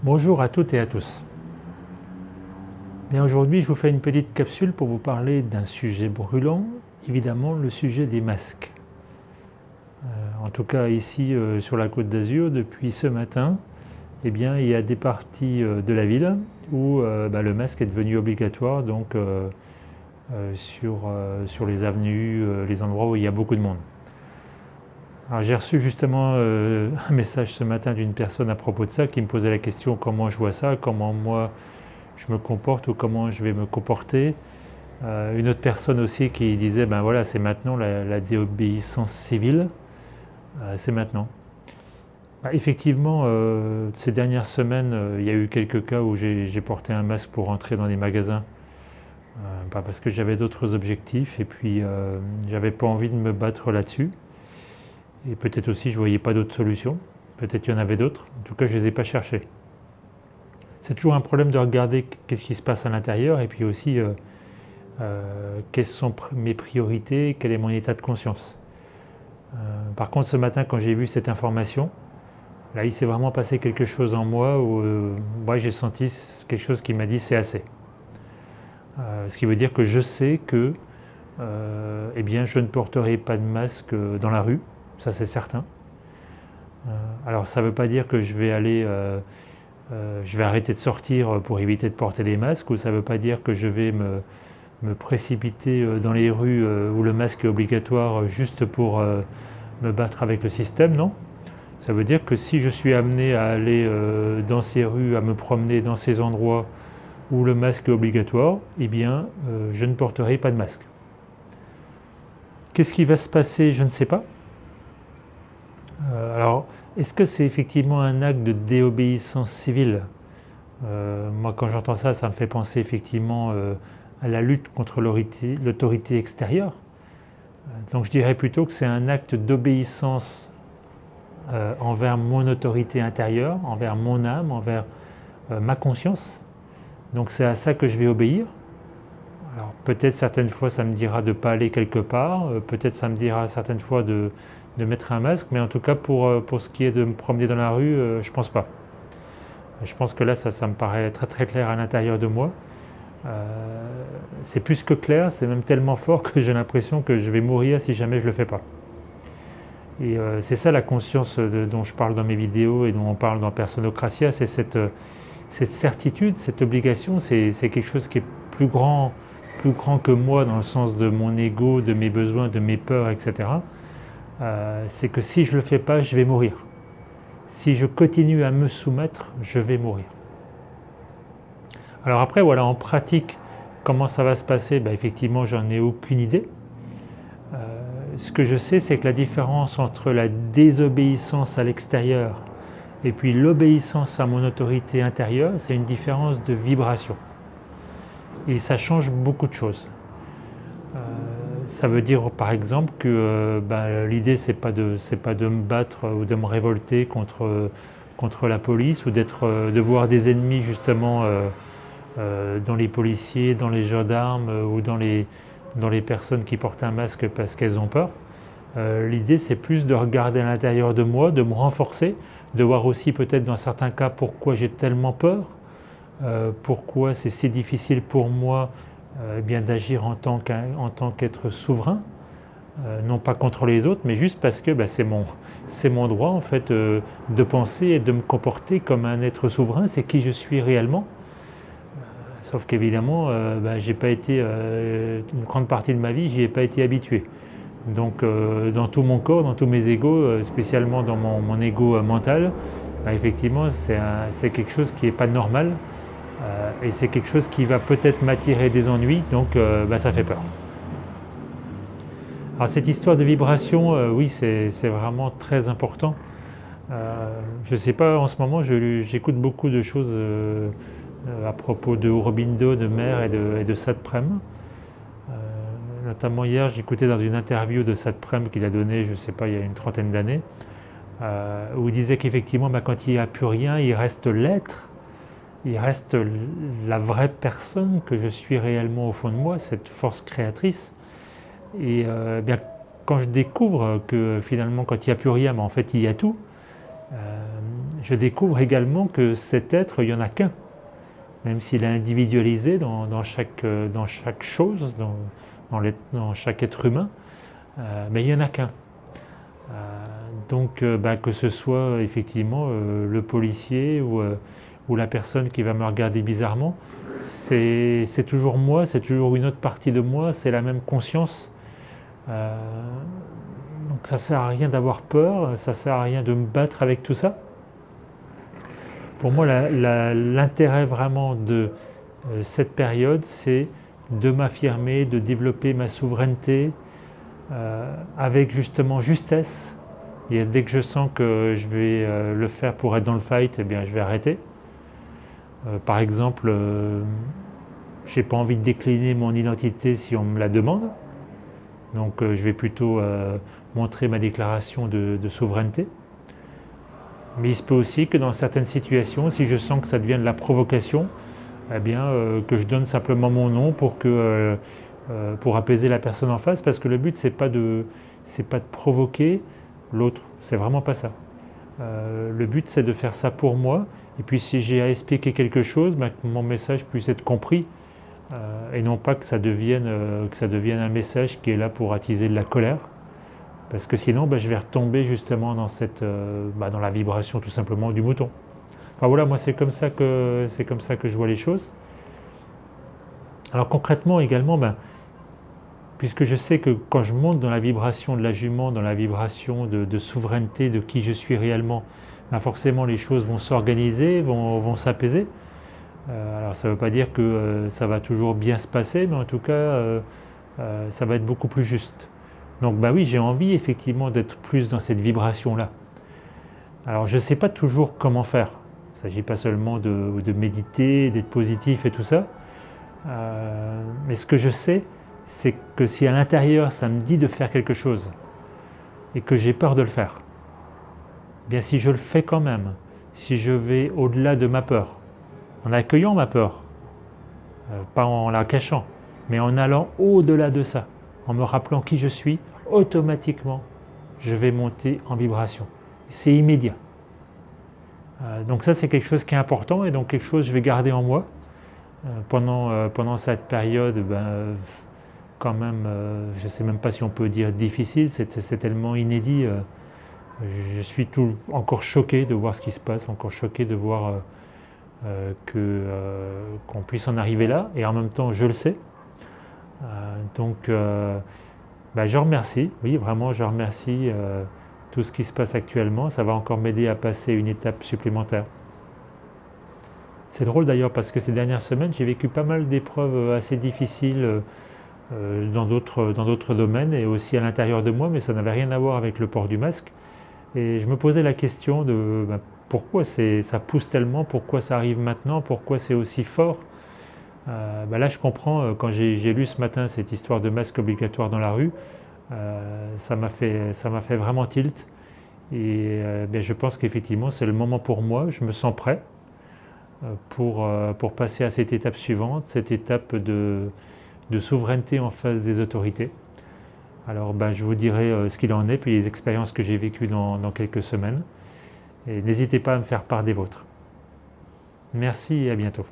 Bonjour à toutes et à tous. Bien, aujourd'hui, je vous fais une petite capsule pour vous parler d'un sujet brûlant, évidemment le sujet des masques. En tout cas ici sur la Côte d'Azur, depuis ce matin, eh bien, il y a des parties de la ville où le masque est devenu obligatoire donc, sur les avenues, les endroits où il y a beaucoup de monde. Alors, j'ai reçu justement un message ce matin d'une personne à propos de ça qui me posait la question comment je vois ça, comment moi je me comporte ou comment je vais me comporter. Une autre personne aussi qui disait ben voilà, c'est maintenant la désobéissance civile, c'est maintenant. Effectivement, ces dernières semaines, il y a eu quelques cas où j'ai porté un masque pour entrer dans des magasins, parce que j'avais d'autres objectifs et puis j'avais pas envie de me battre là-dessus. Et peut-être aussi je voyais pas d'autres solutions. Peut-être qu'il y en avait d'autres. En tout cas, je les ai pas cherchées. C'est toujours un problème de regarder qu'est-ce qui se passe à l'intérieur et puis aussi quelles sont mes priorités, quel est mon état de conscience. Par contre, ce matin, quand j'ai vu cette information, là, il s'est vraiment passé quelque chose en moi où moi, j'ai senti quelque chose qui m'a dit c'est assez. Ce qui veut dire que je sais que eh bien, je ne porterai pas de masque dans la rue, ça c'est certain. Alors ça ne veut pas dire que je vais arrêter de sortir pour éviter de porter des masques, ou ça ne veut pas dire que je vais me précipiter dans les rues où le masque est obligatoire juste pour me battre avec le système, non. Ça veut dire que si je suis amené à aller dans ces rues, à me promener dans ces endroits où le masque est obligatoire, eh bien, je ne porterai pas de masque. Qu'est-ce qui va se passer? Je ne sais pas. Alors, est-ce que c'est effectivement un acte de déobéissance civile? Moi, quand j'entends ça, ça me fait penser effectivement à la lutte contre l'autorité extérieure. Donc je dirais plutôt que c'est un acte d'obéissance envers mon autorité intérieure, envers mon âme, envers ma conscience. Donc c'est à ça que je vais obéir. Alors peut-être certaines fois ça me dira de ne pas aller quelque part, peut-être ça me dira certaines fois de mettre un masque, mais en tout cas pour ce qui est de me promener dans la rue, je pense pas. Je pense que là ça me paraît très très clair à l'intérieur de moi. C'est plus que clair, c'est même tellement fort que j'ai l'impression que je vais mourir si jamais je le fais pas. Et c'est ça la conscience dont je parle dans mes vidéos et dont on parle dans Personocratia, c'est cette certitude, cette obligation, c'est quelque chose qui est plus grand que moi dans le sens de mon ego, de mes besoins, de mes peurs, etc. C'est que si je ne le fais pas, je vais mourir. Si je continue à me soumettre, je vais mourir. Alors après, voilà, en pratique, comment ça va se passer? Effectivement, j'en ai aucune idée. Ce que je sais, c'est que la différence entre la désobéissance à l'extérieur et puis l'obéissance à mon autorité intérieure, c'est une différence de vibration. Et ça change beaucoup de choses. Ça veut dire par exemple que l'idée c'est pas de me battre ou de me révolter contre la police ou de voir des ennemis justement dans les policiers, dans les gendarmes ou dans les personnes qui portent un masque parce qu'elles ont peur. L'idée c'est plus de regarder à l'intérieur de moi, de me renforcer, de voir aussi peut-être dans certains cas pourquoi j'ai tellement peur, pourquoi c'est si difficile pour moi d'agir en tant qu'être souverain, non pas contre les autres, mais juste parce que c'est mon droit en fait de penser et de me comporter comme un être souverain, c'est qui je suis réellement. Sauf qu'évidemment, j'ai pas été une grande partie de ma vie, j'y ai pas été habitué. Donc dans tout mon corps, dans tous mes égos, spécialement dans mon ego mental, effectivement c'est quelque chose qui n'est pas normal et c'est quelque chose qui va peut-être m'attirer des ennuis, donc ça fait peur. Alors cette histoire de vibration, oui c'est vraiment très important. Je ne sais pas, en ce moment j'écoute beaucoup de choses à propos de Aurobindo, de Mère et de Satprem. Notamment hier, j'écoutais dans une interview de Satprem qu'il a donnée, je ne sais pas, il y a une trentaine d'années, où il disait qu'effectivement, quand il n'y a plus rien, il reste l'être, il reste la vraie personne que je suis réellement au fond de moi, cette force créatrice. Et quand je découvre que finalement, quand il n'y a plus rien, en fait, il y a tout, je découvre également que cet être, il n'y en a qu'un, même s'il est individualisé dans chaque chose, dans chaque être humain, mais il n'y en a qu'un. Donc que ce soit effectivement le policier ou la personne qui va me regarder bizarrement, c'est toujours moi, c'est toujours une autre partie de moi, c'est la même conscience. Donc ça ne sert à rien d'avoir peur, ça ne sert à rien de me battre avec tout ça. Pour moi, l'intérêt vraiment de cette période, c'est de m'affirmer, de développer ma souveraineté avec justement justesse. Et dès que je sens que je vais le faire pour être dans le fight, eh bien, je vais arrêter. Par exemple, j'ai pas envie de décliner mon identité si on me la demande. Donc je vais plutôt montrer ma déclaration de souveraineté. Mais il se peut aussi que dans certaines situations, si je sens que ça devient de la provocation, eh bien, que je donne simplement mon nom pour apaiser la personne en face, parce que le but c'est pas de provoquer l'autre, c'est vraiment pas ça. Le but c'est de faire ça pour moi, et puis si j'ai à expliquer quelque chose, que mon message puisse être compris, et non pas que ça devienne un message qui est là pour attiser de la colère, parce que sinon je vais retomber justement dans la vibration tout simplement du mouton. Enfin voilà, moi c'est comme ça que je vois les choses. Alors concrètement également, puisque je sais que quand je monte dans la vibration de la jument, dans la vibration de souveraineté, de qui je suis réellement, forcément les choses vont s'organiser, vont s'apaiser. Alors ça ne veut pas dire que ça va toujours bien se passer, mais en tout cas ça va être beaucoup plus juste. Donc oui, j'ai envie effectivement d'être plus dans cette vibration-là. Alors je ne sais pas toujours comment faire. Il ne s'agit pas seulement de méditer, d'être positif et tout ça. Mais ce que je sais, c'est que si à l'intérieur ça me dit de faire quelque chose et que j'ai peur de le faire, bien si je le fais quand même, si je vais au-delà de ma peur, en accueillant ma peur, pas en la cachant, mais en allant au-delà de ça, en me rappelant qui je suis, automatiquement je vais monter en vibration. C'est immédiat. Donc ça c'est quelque chose qui est important et donc quelque chose que je vais garder en moi pendant cette période quand même, je ne sais même pas si on peut dire difficile, c'est tellement inédit. Je suis encore choqué de voir ce qui se passe, encore choqué de voir qu'on puisse en arriver là, et en même temps je le sais. Je remercie, oui vraiment je remercie tout ce qui se passe actuellement, ça va encore m'aider à passer une étape supplémentaire. C'est drôle d'ailleurs parce que ces dernières semaines j'ai vécu pas mal d'épreuves assez difficiles dans d'autres domaines et aussi à l'intérieur de moi, mais ça n'avait rien à voir avec le port du masque. Et je me posais la question de pourquoi ça pousse tellement, pourquoi ça arrive maintenant, pourquoi c'est aussi fort. Là je comprends, quand j'ai lu ce matin cette histoire de masque obligatoire dans la rue, ça m'a fait vraiment tilt. Et je pense qu'effectivement c'est le moment pour moi, je me sens prêt pour passer à cette étape suivante, cette étape de souveraineté en face des autorités. Alors je vous dirai ce qu'il en est, puis les expériences que j'ai vécues dans quelques semaines. Et n'hésitez pas à me faire part des vôtres. Merci et à bientôt.